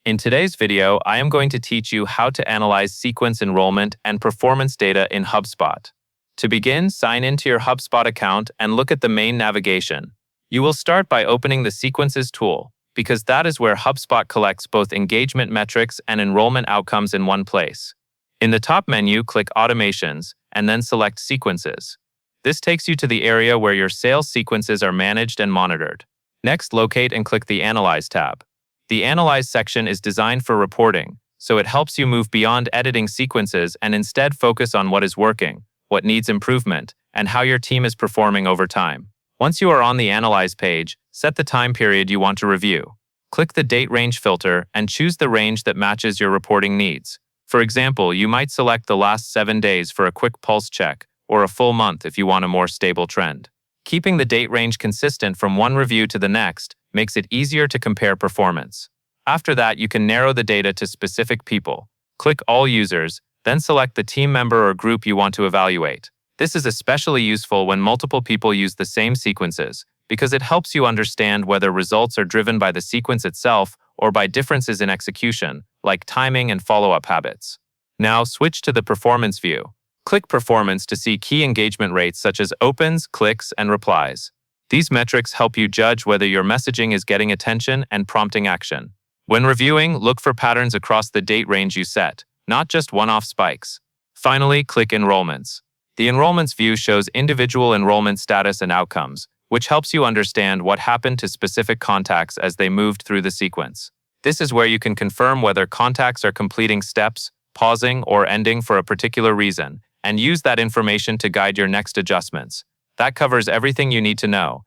In today's video, I am going to teach you how to analyze sequence enrollment and performance data in Hubspot. To begin, sign into your Hubspot account and look at the main navigation. You will start by opening the Sequences tool, because that is where Hubspot collects both engagement metrics and enrollment outcomes in one place. In the top menu, click Automations, and then select Sequences. This takes you to the area where your sales sequences are managed and monitored. Next, locate and click the Analyze tab. The Analyze section is designed for reporting, so it helps you move beyond editing sequences and instead focus on what is working, what needs improvement, and how your team is performing over time. Once you are on the Analyze page, set the time period you want to review. Click the Date Range filter and choose the range that matches your reporting needs. For example, you might select the last 7 days for a quick pulse check, or a full month if you want a more stable trend. Keeping the date range consistent from one review to the next makes it easier to compare performance. After that, you can narrow the data to specific people. Click All Users, then select the team member or group you want to evaluate. This is especially useful when multiple people use the same sequences, because it helps you understand whether results are driven by the sequence itself or by differences in execution, like timing and follow-up habits. Now, switch to the Performance view. Click Performance to see key engagement rates such as opens, clicks, and replies. These metrics help you judge whether your messaging is getting attention and prompting action. When reviewing, look for patterns across the date range you set, not just one-off spikes. Finally, click Enrollments. The Enrollments view shows individual enrollment status and outcomes, which helps you understand what happened to specific contacts as they moved through the sequence. This is where you can confirm whether contacts are completing steps, pausing, or ending for a particular reason, and use that information to guide your next adjustments. That covers everything you need to know,